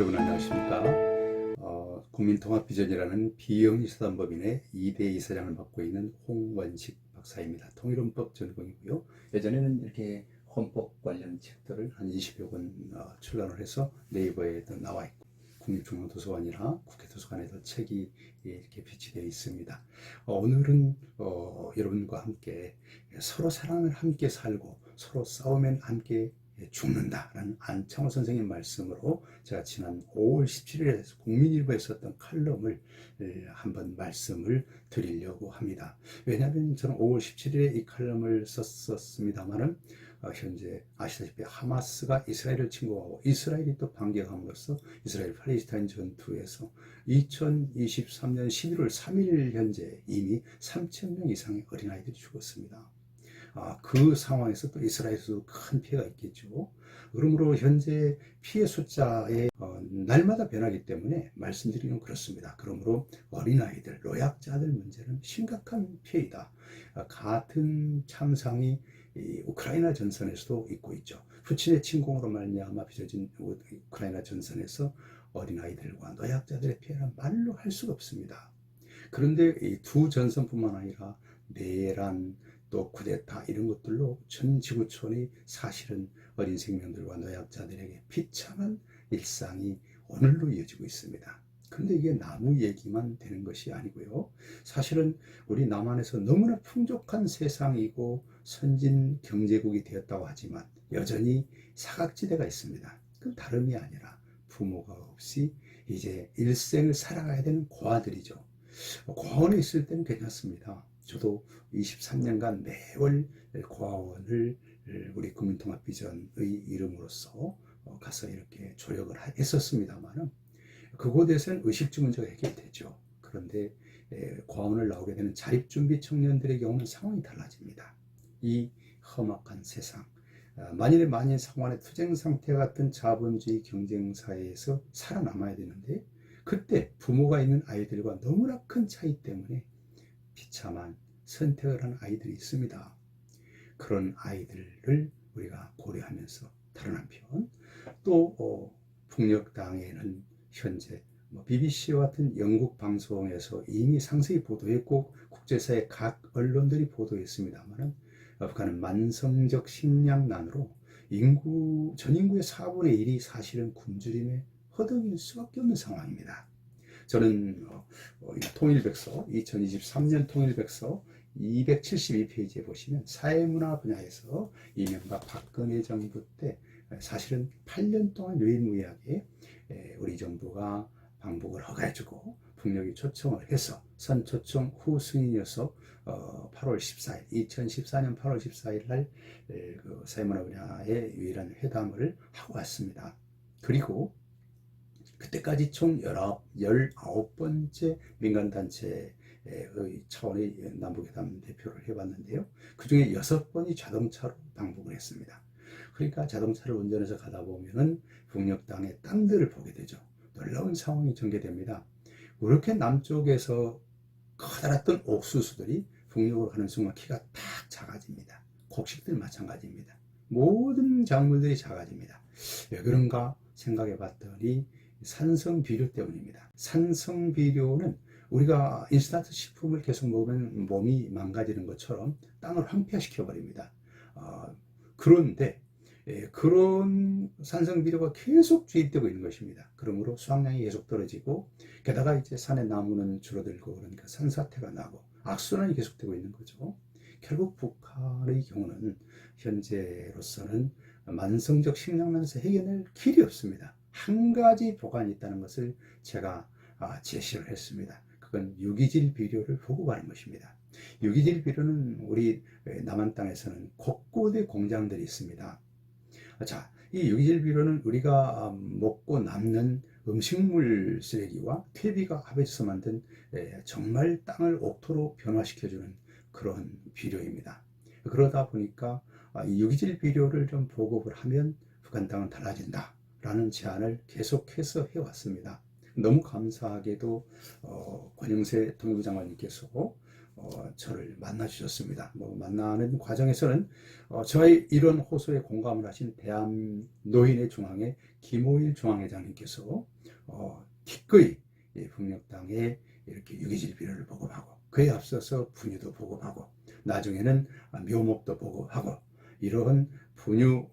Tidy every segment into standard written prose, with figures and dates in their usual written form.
여러분 안녕하십니까? 국민통합비전이라는 비영리사단법인의 2대 이사장을 맡고 있는 홍원식 박사입니다. 통일헌법 전공이고요. 예전에는 이렇게 헌법 관련 책들을 한 20여 권 출간을 해서 네이버에도 나와 있고 국립중앙도서관이나 국회도서관에도 책이 이렇게 배치되어 있습니다. 오늘은 여러분과 함께 서로 사랑을 함께 살고 서로 싸우면 함께 죽는다라는 안창호 선생님 말씀으로 제가 지난 5월 17일에 국민일보에 썼던 칼럼을 한번 말씀을 드리려고 합니다. 왜냐하면 저는 5월 17일에 이 칼럼을 썼습니다만은 현재 아시다시피 하마스가 이스라엘을 침공하고 이스라엘이 또 반격함으로써 이스라엘 팔레스타인 전투에서 2023년 11월 3일 현재 이미 3,000명 이상의 어린아이들이 죽었습니다. 그 상황에서 또 이스라엘에서도 큰 피해가 있겠죠. 그러므로 현재 피해 숫자에 날마다 변하기 때문에 말씀드리는 그렇습니다. 그러므로 어린아이들, 노약자들 문제는 심각한 피해이다. 같은 참상이 우크라이나 전선에서도 있고 있죠. 푸틴의 침공으로 말미암아 빚어진 우크라이나 전선에서 어린아이들과 노약자들의 피해는 말로 할 수가 없습니다. 그런데 이 두 전선뿐만 아니라 내란, 또 쿠데타 이런 것들로 전 지구촌이 사실은 어린 생명들과 노약자들에게 비참한 일상이 오늘로 이어지고 있습니다. 그런데 이게 나무 얘기만 되는 것이 아니고요. 사실은 우리 남한에서 너무나 풍족한 세상이고 선진 경제국이 되었다고 하지만 여전히 사각지대가 있습니다. 그 다름이 아니라 부모가 없이 이제 일생을 살아가야 되는 고아들이죠. 고아원에 있을 때는 괜찮습니다. 저도 23년간 매월 고아원을 우리 국민통합비전의 이름으로써 가서 이렇게 조력을 했었습니다만은 그곳에서는 의식주 문제가 해결되죠. 그런데 고아원을 나오게 되는 자립준비 청년들의 경우는 상황이 달라집니다. 이 험악한 세상, 만일의 만인 상황의 투쟁 상태 같은 자본주의 경쟁사회에서 살아남아야 되는데 그때 부모가 있는 아이들과 너무나 큰 차이 때문에 비참한 선택을 하는 아이들이 있습니다. 그런 아이들을 우리가 고려하면서 다른 한편 또 북녘땅에는 현재 BBC와 같은 영국 방송에서 이미 상세히 보도했고 국제사회 각 언론들이 보도했습니다만 북한은 만성적 식량난으로 전 인구의 4분의 1이 사실은 굶주림에 허덕일 수밖에 없는 상황입니다. 저는 통일백서 2023년 통일백서 272페이지에 보시면 사회문화 분야에서 이명박 박근혜 정부 때 사실은 8년 동안 유일무이하게 우리 정부가 방북을 허가해주고 북녘이 초청을 해서 선초청 후 승인이어서 8월 14일 2014년 8월 14일 날 그 사회문화 분야의 유일한 회담을 하고 왔습니다. 그리고 그때까지 총 19번째 민간단체의 차원의 남북회담 대표를 해봤는데요. 그 중에 6번이 자동차로 방북을 했습니다. 그러니까 자동차를 운전해서 가다 보면은 북녘 땅의 땅들을 보게 되죠. 놀라운 상황이 전개됩니다. 그렇게 남쪽에서 커다랗던 옥수수들이 북녘으로 가는 순간 키가 탁 작아집니다. 곡식들 마찬가지입니다. 모든 작물들이 작아집니다. 왜 그런가 생각해 봤더니 산성비료 때문입니다. 산성비료는 우리가 인스턴트 식품을 계속 먹으면 몸이 망가지는 것처럼 땅을 황폐화시켜 버립니다. 그런데 그런 산성비료가 계속 주입되고 있는 것입니다. 그러므로 수확량이 계속 떨어지고 게다가 이제 산의 나무는 줄어들고 그러니까 산사태가 나고 악순환이 계속되고 있는 거죠. 결국 북한의 경우는 현재로서는 만성적 식량난에서 해결할 길이 없습니다. 한 가지 보관이 있다는 것을 제가 제시를 했습니다. 그건 유기질 비료를 보급하는 것입니다. 유기질 비료는 우리 남한 땅에서는 곳곳에 공장들이 있습니다. 자, 이 유기질 비료는 우리가 먹고 남는 음식물 쓰레기와 퇴비가 합해서 만든 정말 땅을 옥토로 변화시켜주는 그런 비료입니다. 그러다 보니까 이 유기질 비료를 좀 보급을 하면 북한 땅은 달라진다 라는 제안을 계속해서 해왔습니다. 너무 감사하게도 권영세 통일부 장관님께서 저를 만나 주셨습니다. 만나는 과정에서는 저의 이런 호소에 공감을 하신 대한 노인의 중앙회 김호일 중앙회장님께서 기꺼이 북녘땅에 이렇게 유기질 비료를 보급하고, 그에 앞서서 분유도 보급하고, 나중에는 묘목도 보급하고, 이런 분유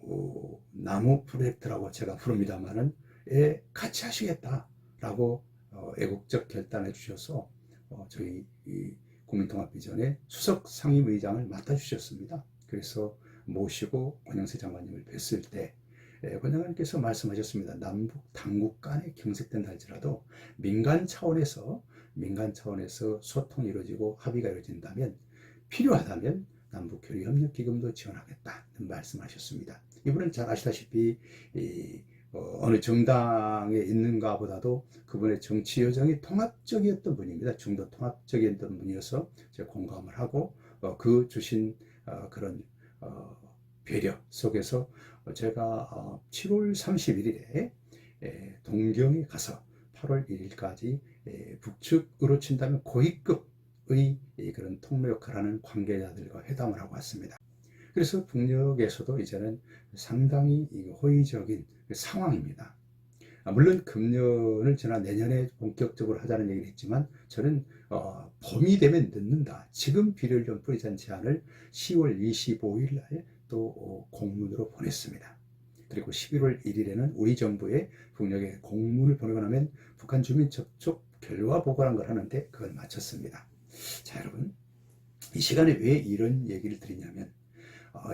나무 프로젝트라고 제가 부릅니다만은 같이 하시겠다라고 애국적 결단해 주셔서 저희 국민통합비전의 수석 상임의장을 맡아주셨습니다. 그래서 모시고 권영세 장관님을 뵀을 때 권장관님께서 말씀하셨습니다. 남북 당국 간에 경색된다 할지라도 민간 차원에서 소통이 이루어지고 합의가 이루어진다면, 필요하다면 남북교류협력기금도 지원하겠다는 말씀하셨습니다. 이분은 잘 아시다시피 어느 정당에 있는가 보다도 그분의 정치 여정이 통합적이었던 분입니다. 중도 통합적이었던 분이어서 제가 공감을 하고 그 주신 그런 배려 속에서 제가 7월 31일에 동경에 가서 8월 1일까지 북측으로 친다면 고위급의 그런 통로 역할을 하는 관계자들과 회담을 하고 왔습니다. 그래서 북녘에서도 이제는 상당히 호의적인 상황입니다. 물론 금년을 지나 내년에 본격적으로 하자는 얘기를 했지만, 저는 봄이 되면 늦는다, 지금 비료를 좀 뿌리자는 제안을 10월 25일 날 또 공문으로 보냈습니다. 그리고 11월 1일에는 우리 정부에 북녘에 공문을 보내고 나면 북한 주민 접촉 결과 보고라는 걸 하는데 그걸 마쳤습니다. 자, 여러분, 이 시간에 왜 이런 얘기를 드리냐면,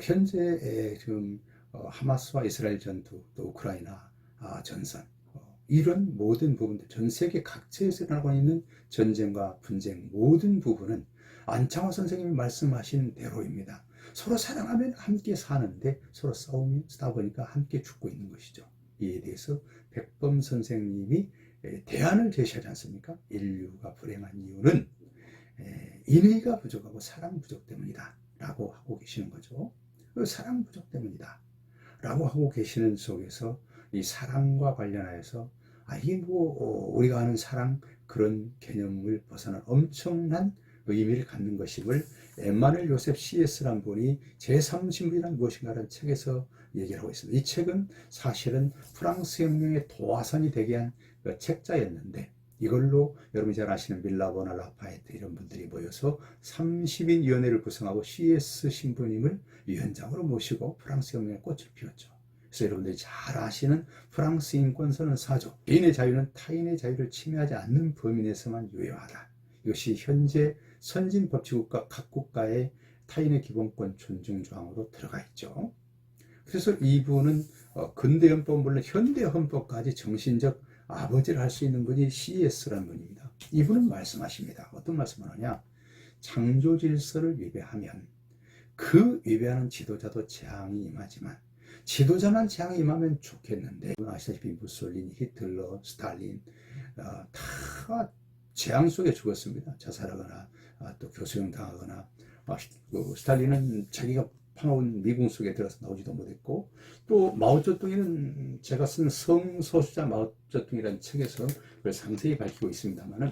현재 지금 하마스와 이스라엘 전투, 또 우크라이나 전선, 이런 모든 부분들, 전 세계 각지에서 일어나고 있는 전쟁과 분쟁, 모든 부분은 안창호 선생님이 말씀하신 대로입니다. 서로 사랑하면 함께 사는데 서로 싸우다 보니까 함께 죽고 있는 것이죠. 이에 대해서 백범 선생님이 대안을 제시하지 않습니까? 인류가 불행한 이유는 인의가 부족하고 사랑 부족 때문이다 라고 하고 계시는 거죠. 사랑 부족 때문이다 라고 하고 계시는 속에서 이 사랑과 관련하여서 이게 우리가 아는 사랑, 그런 개념을 벗어난 엄청난 의미를 갖는 것임을 엠마누엘 요셉 C.S라는 분이 제3신부란 무엇인가라는 책에서 얘기를 하고 있습니다. 이 책은 사실은 프랑스 혁명의 도화선이 되게 한 책자였는데, 이걸로 여러분이 잘 아시는 밀라보나 라파에트 이런 분들이 모여서 30인 위원회를 구성하고 C.S. 신부님을 위원장으로 모시고 프랑스 혁명의 꽃을 피웠죠. 그래서 여러분들이 잘 아시는 프랑스 인권선언 4조, 개인의 자유는 타인의 자유를 침해하지 않는 범위 내에서만 유효하다. 이것이 현재 선진 법치국가 각 국가의 타인의 기본권 존중 조항으로 들어가 있죠. 그래서 이분은 근대헌법, 물론 현대헌법까지 정신적 아버지를 할 수 있는 분이 C.S.라는 분입니다. 이분은 말씀하십니다. 어떤 말씀을 하냐? 창조 질서를 위배하면 그 위배하는 지도자도 재앙이 임하지만, 지도자만 재앙이 임하면 좋겠는데, 아시다시피 무솔리니, 히틀러, 스탈린 다 재앙 속에 죽었습니다. 자살하거나 또 교수형 당하거나, 스탈린은 자기가 파놓은 미궁 속에 들어서 나오지도 못했고, 또 마오쩌둥이는 제가 쓴 성소수자 마오쩌둥이라는 책에서 그걸 상세히 밝히고 있습니다만은,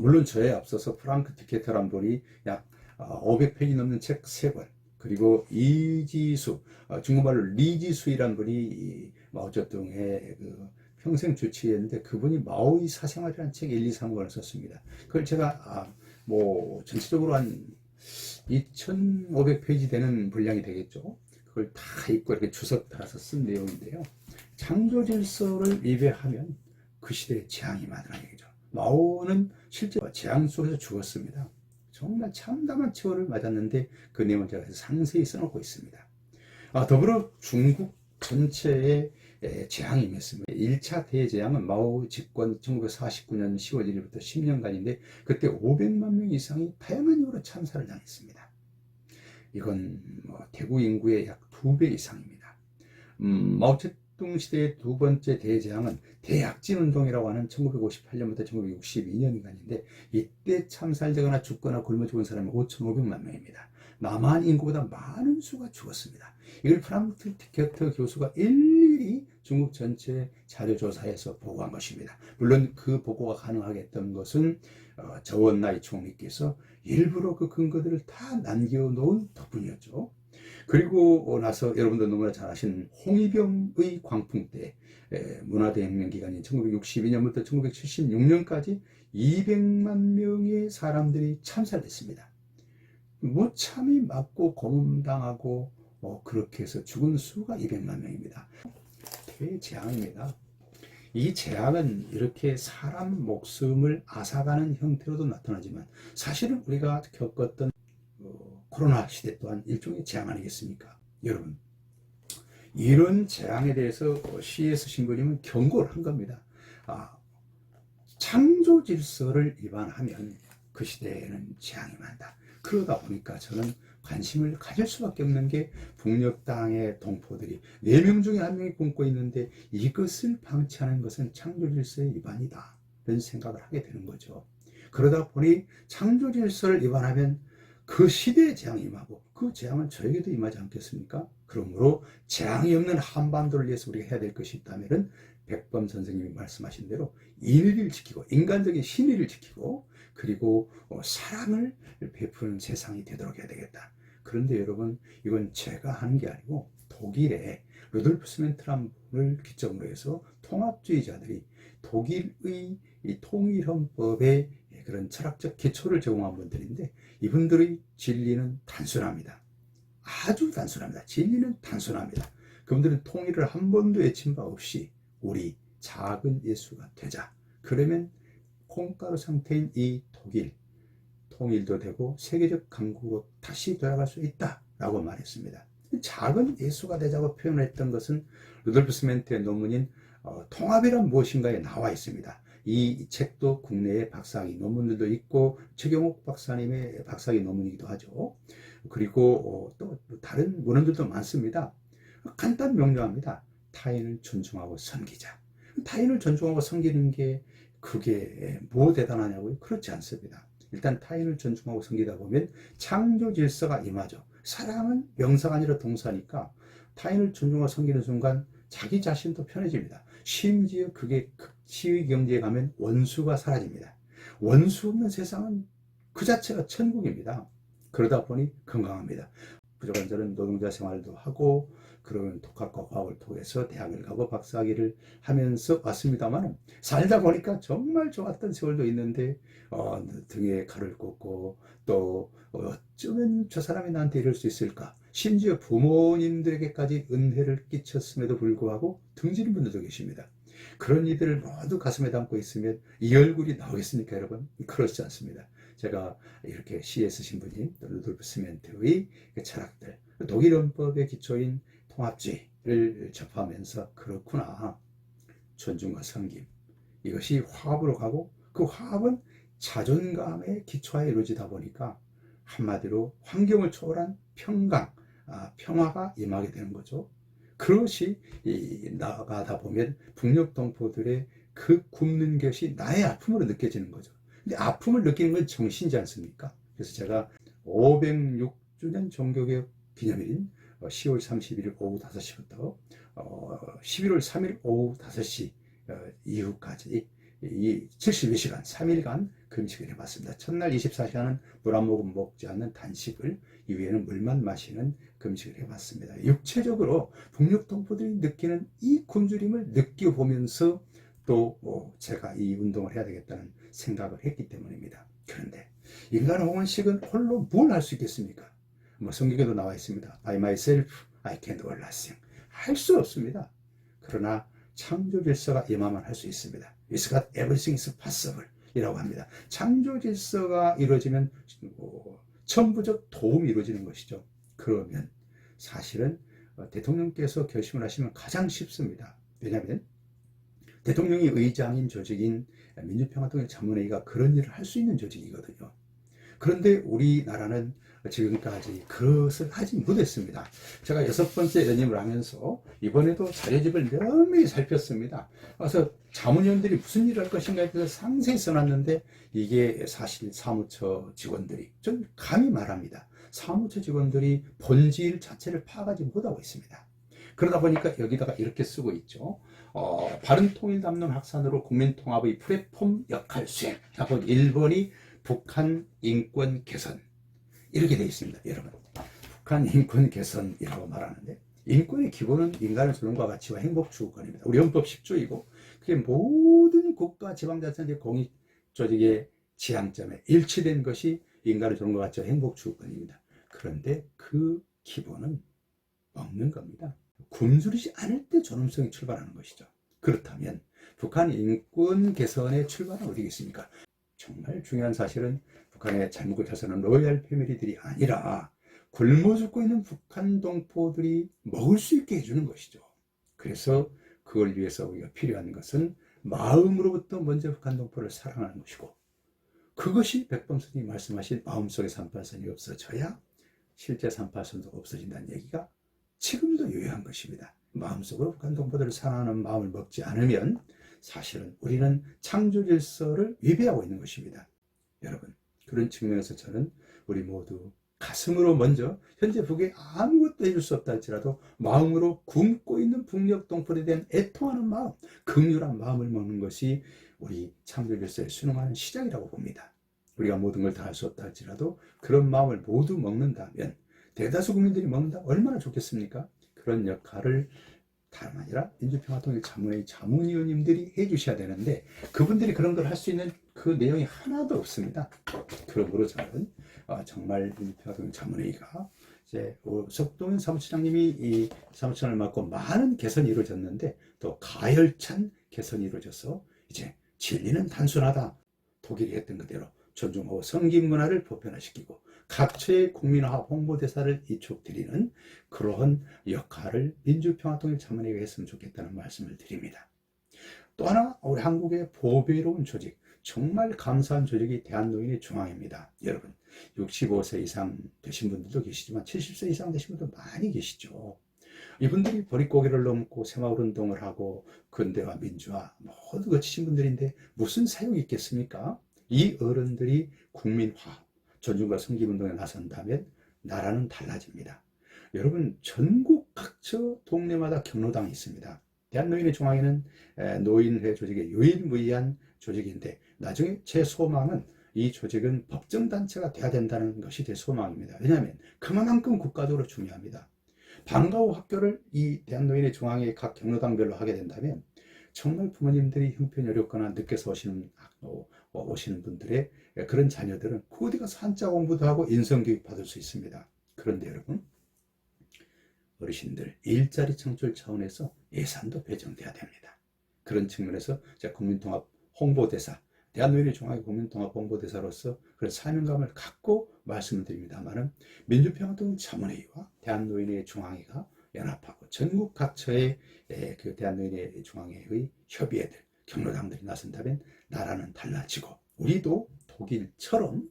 물론 저에 앞서서 프랑크 피케터란 분이 약 500페이지 넘는 책 3권, 그리고 이지수, 중국말로 리지수이라는 분이 마오쩌둥의 평생 주치의였는데, 그분이 마오의 사생활이라는 책 1, 2, 3권을 썼습니다. 그걸 제가 전체적으로 한 2500페이지 되는 분량이 되겠죠. 그걸 다 읽고 이렇게 주석 달아서 쓴 내용인데요. 창조 질서를 위배하면 그 시대에 재앙이 많다는 얘기죠. 마오는 실제 재앙 속에서 죽었습니다. 정말 참담한 처우를 맞았는데 그 내용을 제가 상세히 써놓고 있습니다. 더불어 중국 전체에 재앙이 임했습니다. 1차 대재앙은 마오 집권 1949년 10월 1일부터 10년간인데, 그때 500만 명 이상이 다양한 이유로 참사를 당했습니다. 이건 대구 인구의 약 2배 이상입니다. 민중시대의 두 번째 대재앙은 대약진운동이라고 하는 1958년부터 1962년간인데 이때 참살되거나 죽거나 굶어 죽은 사람이 5,500만 명입니다. 남한 인구보다 많은 수가 죽었습니다. 이걸 프랑크푸르트 교수가 일일이 중국 전체 자료조사에서 보고한 것입니다. 물론 그 보고가 가능하게 했던 것은 저원나이 총리께서 일부러 그 근거들을 다 남겨놓은 덕분이었죠. 그리고 나서 여러분들 너무나 잘 아시는 홍위병의 광풍 때 문화대혁명 기간인 1962년부터 1976년까지 200만 명의 사람들이 참살됐습니다. 무참히 맞고 고문당하고 그렇게 해서 죽은 수가 200만 명입니다. 대재앙입니다. 이 재앙은 이렇게 사람 목숨을 앗아가는 형태로도 나타나지만 사실은 우리가 겪었던 코로나 시대 또한 일종의 재앙 아니겠습니까? 여러분, 이런 재앙에 대해서 CS 신부님은 경고를 한 겁니다. 창조 질서를 위반하면 그 시대에는 재앙이 많다. 그러다 보니까 저는 관심을 가질 수밖에 없는 게 북녘땅의 동포들이 4명 중에 1명이 굶고 있는데 이것을 방치하는 것은 창조 질서의 위반이다. 이런 생각을 하게 되는 거죠. 그러다 보니 창조 질서를 위반하면 그 시대의 재앙이 임하고 그 재앙은 저에게도 임하지 않겠습니까? 그러므로 재앙이 없는 한반도를 위해서 우리가 해야 될 것이 있다면 백범 선생님이 말씀하신 대로 인의를 지키고 인간적인 신의를 지키고 그리고 사랑을 베푸는 세상이 되도록 해야 되겠다. 그런데 여러분, 이건 제가 하는 게 아니고 독일의 루돌프 스멘트라는 분을 기점으로 해서 통합주의자들이 독일의 이 통일헌법의 그런 철학적 기초를 제공한 분들인데 이분들의 진리는 단순합니다. 아주 단순합니다. 진리는 단순합니다. 그분들은 통일을 한 번도 외친 바 없이 우리 작은 예수가 되자. 그러면 콩가루 상태인 이 독일 통일도 되고 세계적 강국으로 다시 돌아갈 수 있다라고 말했습니다. 작은 예수가 되자고 표현했던 것은 루돌프 스멘트의 논문인 통합이란 무엇인가에 나와 있습니다. 이 책도 국내에 박사학위 논문들도 있고 최경옥 박사님의 박사학위 논문이기도 하죠. 그리고 또 다른 문헌들도 많습니다. 간단 명료합니다. 타인을 존중하고 섬기자. 타인을 존중하고 섬기는 게 그게 뭐 대단하냐고요? 그렇지 않습니다. 일단 타인을 존중하고 섬기다 보면 창조 질서가 임하죠. 사랑은 명사가 아니라 동사니까 타인을 존중하고 섬기는 순간 자기 자신도 편해집니다. 심지어 그게 극치의 경지에 가면 원수가 사라집니다. 원수 없는 세상은 그 자체가 천국입니다. 그러다 보니 건강합니다. 부족한 저는 노동자 생활도 하고 그런 독학과 과학을 통해서 대학을 가고 박사학위를 하면서 왔습니다만 살다 보니까 정말 좋았던 세월도 있는데 등에 칼을 꽂고 또 어쩌면 저 사람이 나한테 이럴 수 있을까, 심지어 부모님들에게까지 은혜를 끼쳤음에도 불구하고 등지는 분들도 계십니다. 그런 이들을 모두 가슴에 담고 있으면 이 얼굴이 나오겠습니까, 여러분? 그렇지 않습니다. 제가 이렇게 CS 신부님, 루돌프 스멘트의 철학들, 독일 헌법의 기초인 통합주의를 접하면서 그렇구나, 존중과 섬김, 이것이 화합으로 가고 그 화합은 자존감의 기초에 이루어지다 보니까 한마디로 환경을 초월한 평화가 임하게 되는 거죠. 그것이 나아가다 보면 북녘 동포들의 그 굶는 것이 나의 아픔으로 느껴지는 거죠. 근데 아픔을 느끼는 건 정신이지 않습니까? 그래서 제가 506주년 종교개혁 기념일인 10월 31일 오후 5시부터 11월 3일 오후 5시 이후까지 이 70여 시간, 3일간 금식을 해봤습니다. 첫날 24시간은 물 한 모금 먹지 않는 단식을, 이후에는 물만 마시는 금식을 해봤습니다. 육체적으로 북녘 동포들이 느끼는 이 굶주림을 느껴보면서 또 제가 이 운동을 해야 되겠다는 생각을 했기 때문입니다. 그런데 인간의 홍원식은 홀로 뭘 할 수 있겠습니까? 성경에도 나와 있습니다. By myself, I can do nothing. 할 수 없습니다. 그러나 창조 질서가 임하면 할 수 있습니다. With God, everything is possible 이라고 합니다. 창조 질서가 이루어지면 천부적 도움이 이루어지는 것이죠. 그러면 사실은 대통령께서 결심을 하시면 가장 쉽습니다. 왜냐하면 대통령이 의장인 조직인 민주평화통일자문회의가 그런 일을 할 수 있는 조직이거든요. 그런데 우리나라는 지금까지 그것을 하지 못했습니다. 제가 6번째 연임을 하면서 이번에도 자료집을 면밀히 살폈습니다. 그래서 자문위원들이 무슨 일을 할 것인가에 대해서 상세히 써놨는데 이게 사실 사무처 직원들이, 좀 감히 말합니다. 사무처 직원들이 본질 자체를 파악하지 못하고 있습니다. 그러다 보니까 여기다가 이렇게 쓰고 있죠. 바른통일담론 확산으로 국민통합의 플랫폼 역할 수행 하고 1번이 북한 인권 개선 이렇게 되어 있습니다. 여러분, 북한 인권 개선이라고 말하는데 인권의 기본은 인간의 존엄과 가치와 행복 추구권입니다. 우리 헌법 10조이고 그게 모든 국가 지방자치단체 공익조직의 지향점에 일치된 것이 인간의 존엄과 가치와 행복 추구권입니다. 그런데 그 기본은 먹는 겁니다. 굶주리지 않을 때 존엄성이 출발하는 것이죠. 그렇다면 북한 인권 개선의 출발은 어디겠습니까? 정말 중요한 사실은 북한의 잘못을 해서는 로얄 패밀리들이 아니라 굶어 죽고 있는 북한 동포들이 먹을 수 있게 해주는 것이죠. 그래서 그걸 위해서 우리가 필요한 것은 마음으로부터 먼저 북한 동포를 사랑하는 것이고, 그것이 백범선이 말씀하신 마음속의 38선이 없어져야 실제 38선도 없어진다는 얘기가 지금도 유효한 것입니다. 마음속으로 북한 동포들을 사랑하는 마음을 먹지 않으면 사실은 우리는 창조 질서를 위배하고 있는 것입니다. 여러분, 그런 측면에서 저는 우리 모두 가슴으로 먼저 현재 북에 아무것도 해줄 수 없다 할지라도 마음으로 굶고 있는 북녘 동포에 대한 애통하는 마음, 긍휼한 마음을 먹는 것이 우리 창조 질서에 순응하는 시작이라고 봅니다. 우리가 모든 걸 다 할 수 없다 할지라도 그런 마음을 모두 먹는다면, 대다수 국민들이 먹는다 얼마나 좋겠습니까? 그런 역할을 다름 아니라 민주평화통일자문회 자문위원님들이 해주셔야 되는데 그분들이 그런 걸 할 수 있는 그 내용이 하나도 없습니다. 그러므로 저는 정말 민주평화통일자문회가 이제 석동현 사무처장님이 이 사무처장을 맡고 많은 개선이 이루어졌는데 또 가열찬 개선이 이루어져서 이제 진리는 단순하다, 독일이 했던 그대로 존중하고 성김 문화를 보편화시키고 각처의 국민화합 홍보대사를 이촉드리는 그러한 역할을 민주평화통일자문회가 했으면 좋겠다는 말씀을 드립니다. 또 하나, 우리 한국의 보배로운 조직, 정말 감사한 조직이 대한노인의 중앙회입니다. 여러분, 65세 이상 되신 분들도 계시지만 70세 이상 되신 분도 많이 계시죠. 이분들이 보릿고개를 넘고 새마을운동을 하고 근대화 민주화 모두 거치신 분들인데 무슨 사용이 있겠습니까? 이 어른들이 국민화, 존중과 성김운동에 나선다면 나라는 달라집니다. 여러분, 전국 각처 동네마다 경로당이 있습니다. 대한노인의 중앙회는 노인회 조직의 유일무이한 조직인데 나중에 제 소망은 이 조직은 법정단체가 돼야 된다는 것이 제 소망입니다. 왜냐하면 그만큼 국가적으로 중요합니다. 방과 후 학교를 이 대한노인의 중앙회 각 경로당별로 하게 된다면 정말 부모님들이 형편이 어렵거나 늦게서 오시는 분들의 그런 자녀들은 어디 가서 한자 공부도 하고 인성교육 받을 수 있습니다. 그런데 여러분, 어르신들 일자리 창출 차원에서 예산도 배정돼야 됩니다. 그런 측면에서 제가 국민통합 홍보대사, 대한노인의 중앙회 국민통합 홍보대사로서 그런 사명감을 갖고 말씀을 드립니다만은 민주평화통일자문회와 대한노인의 중앙회가 연합하고 전국 각처의 그 대한노인의 중앙회의 협의회들, 경로당들이 나선다면 나라는 달라지고 우리도 독일처럼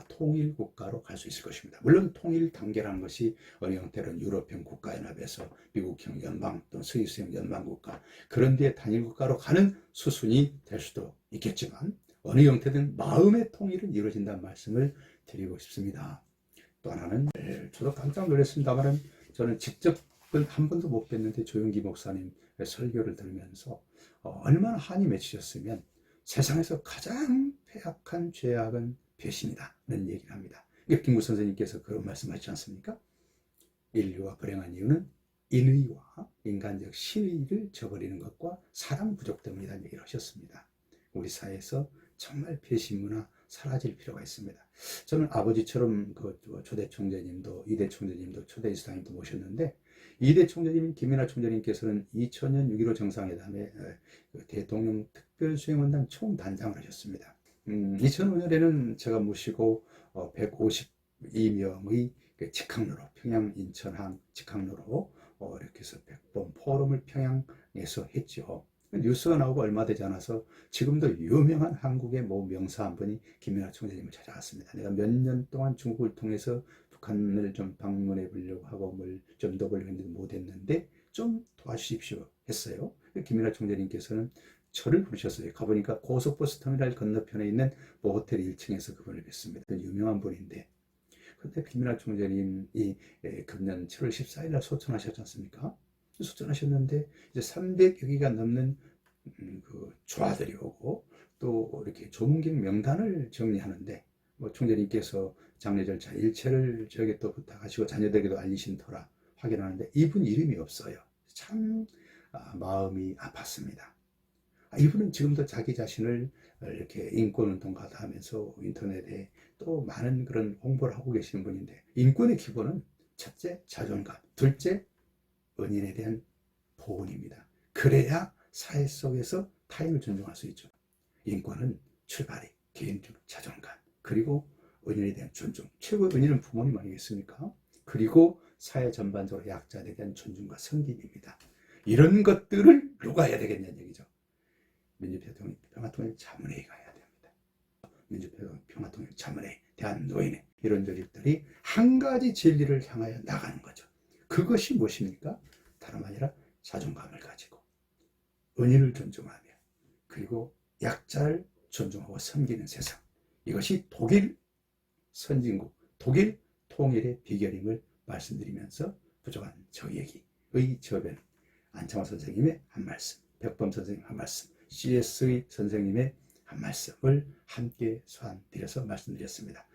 통일 국가로 갈 수 있을 것입니다. 물론 통일 단계라는 것이 어느 형태로는 유럽형 국가연합에서 미국형 연방 또는 스위스형 연방국가 그런 데에 단일 국가로 가는 수순이 될 수도 있겠지만 어느 형태든 마음의 통일은 이루어진다는 말씀을 드리고 싶습니다. 또 하나는 저도 깜짝 놀랐습니다만 저는 직접은 한 번도 못 뵀는데 조용기 목사님 설교를 들으면서 얼마나 한이 맺히셨으면 세상에서 가장 폐악한 죄악은 배신이다는 얘기를 합니다. 김구 선생님께서 그런 말씀하시지 않습니까? 인류가 불행한 이유는 인의와 인간적 신의를 저버리는 것과 사랑 부족 때문이라는 얘기를 하셨습니다. 우리 사회에서 정말 배신 문화 사라질 필요가 있습니다. 저는 아버지처럼 그 초대 총재님도 이대 총재님도 초대 이사장님도 모셨는데 이대 총재님 김연아 총재님께서는 2000년 6.15 정상회담에 대통령 특별수행원단 총단장을 하셨습니다. 2005년에는 제가 모시고 152명의 직항로로 평양 인천항 직항로로 이렇게 해서 100번 포럼을 평양에서 했죠. 뉴스가 나오고 얼마 되지 않아서 지금도 유명한 한국의 모 명사 한 분이 김연아 총재님을 찾아갔습니다. 내가 몇 년 동안 중국을 통해서 북한을 좀 방문해 보려고 하고 뭘 좀 더 보려고 했는데 못했는데 좀 도와주십시오 했어요. 김연아 총재님께서는 저를 부르셨어요. 가보니까 고속버스 터미널 건너편에 있는 모 호텔 1층에서 그분을 뵀습니다. 유명한 분인데, 그때 김연아 총재님이 금년 7월 14일 날 소천하셨지 않습니까? 소천하셨는데 이제 300여 개가 넘는 그 조화들이 오고 또 이렇게 조문객 명단을 정리하는데, 뭐 총재님께서 장례 절차 일체를 저에게 또 부탁하시고 자녀들에게도 알리신 터라 확인하는데 이분 이름이 없어요. 참 마음이 아팠습니다. 이분은 지금도 자기 자신을 이렇게 인권운동가다 하면서 인터넷에 또 많은 그런 홍보를 하고 계시는 분인데, 인권의 기본은 첫째 자존감, 둘째 은인에 대한 보온입니다. 그래야 사회 속에서 타인을 존중할 수 있죠. 인권은 출발이 개인적 자존감, 그리고 은인에 대한 존중. 최고의 은인은 부모님 아니겠습니까? 그리고 사회 전반적으로 약자에 대한 존중과 섬김입니다. 이런 것들을 누가 해야 되겠냐는 얘기죠. 민주평화통일 자문회의가 해야 됩니다. 민주평화통일 자문회의, 대한노인회, 이런 조직들이 한 가지 진리를 향하여 나가는 거죠. 그것이 무엇입니까? 다름 아니라 자존감을 가지고 은인을 존중하며 그리고 약자를 존중하고 섬기는 세상. 이것이 독일 선진국, 독일 통일의 비결임을 말씀드리면서 부족한 저 얘기의 저변, 안창호 선생님의 한 말씀, 백범 선생님 한 말씀, CS의 선생님의 한 말씀을 함께 소환드려서 말씀드렸습니다.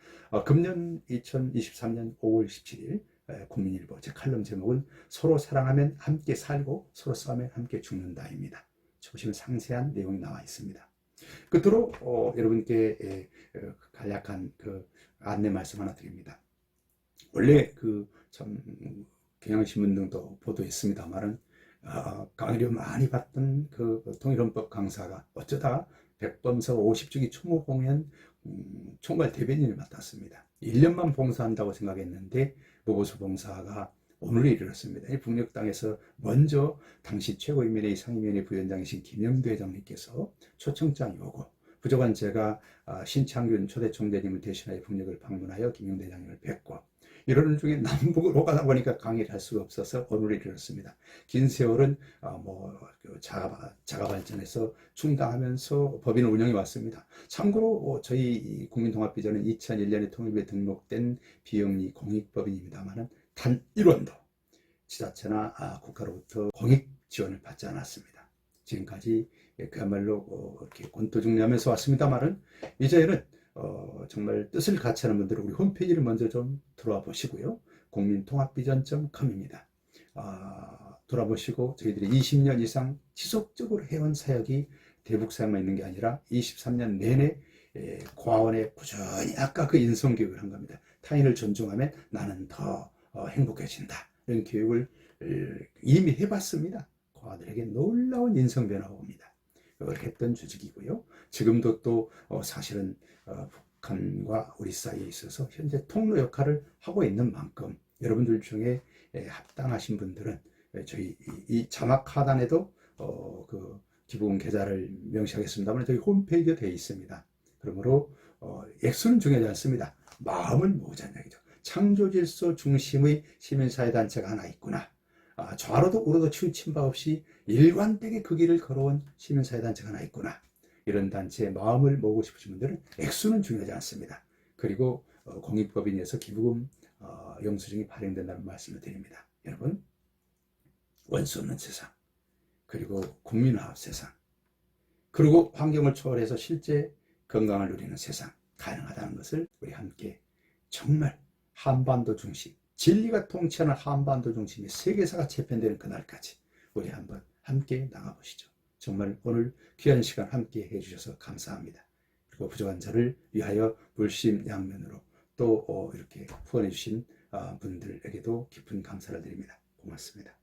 금년 2023년 5월 17일 국민일보 제 칼럼 제목은 서로 사랑하면 함께 살고 서로 싸우면 함께 죽는다입니다. 보시면 상세한 내용이 나와 있습니다. 끝으로 여러분께 간략한 그 안내 말씀 하나 드립니다. 원래 참 경향신문 등도 보도했습니다만은 강의를 많이 받던 그 통일헌법 강사가 어쩌다 백범서 50주기 추모 공연 총괄 대변인을 맡았습니다. 1년만 봉사한다고 생각했는데 무보수 봉사가 오늘에 이르렀습니다. 북녘땅에서 먼저 당시 최고인민회의 상임위원회 부위원장이신 김영두 회장님께서 초청장이 오고 부족한 제가 신창균 초대 총재님을 대신하여 북녘을 방문하여 김영두 회장님을 뵙고 이러는 중에 남북으로 가다 보니까 강의를 할 수가 없어서 오늘에 이르렀습니다. 긴 세월은 자가 발전해서 충당하면서 법인 운영해 왔습니다. 참고로 저희 국민통합비전은 2001년에 통일부에 등록된 비영리 공익법인입니다만은 단 1원도 지자체나 국가로부터 공익 지원을 받지 않았습니다. 지금까지 그야말로 이렇게 권투중리하면서 왔습니다만은 이제는 정말 뜻을 같이 하는 분들은 우리 홈페이지를 먼저 좀 들어와 보시고요. 국민통합비전.com입니다. 돌아보시고 저희들이 20년 이상 지속적으로 해온 사역이 대북사역만 있는 게 아니라 23년 내내 고아원에 꾸준히 아까 그 인성교육을 한 겁니다. 타인을 존중하면 나는 더 행복해진다. 이런 교육을 이미 해봤습니다. 고아들에게 놀라운 인성 변화가 옵니다. 그렇게 했던 조직이고요. 지금도 또 사실은 북한과 우리 사이에 있어서 현재 통로 역할을 하고 있는 만큼 여러분들 중에 합당하신 분들은 저희 이 자막 하단에도 그 기부금 계좌를 명시하겠습니다만 저희 홈페이지에 되어 있습니다. 그러므로 액수는 중요하지 않습니다. 마음을 모으자는 얘기죠. 창조질서 중심의 시민사회단체가 하나 있구나. 좌로도 우로도 치우친 바 없이 일관되게 그 길을 걸어온 시민사회단체가 하나 있구나. 이런 단체의 마음을 모으고 싶으신 분들은 액수는 중요하지 않습니다. 그리고 공익법인에서 기부금 영수증이 발행된다는 말씀을 드립니다. 여러분, 원수 없는 세상, 그리고 국민화합 세상, 그리고 환경을 초월해서 실제 건강을 누리는 세상 가능하다는 것을 우리 함께 정말 한반도 중심, 진리가 통치하는 한반도 중심의 세계사가 재편되는 그날까지 우리 한번 함께 나가보시죠. 정말 오늘 귀한 시간 함께 해주셔서 감사합니다. 그리고 부족한 자를 위하여 물심양면으로 또 이렇게 후원해 주신 분들에게도 깊은 감사를 드립니다. 고맙습니다.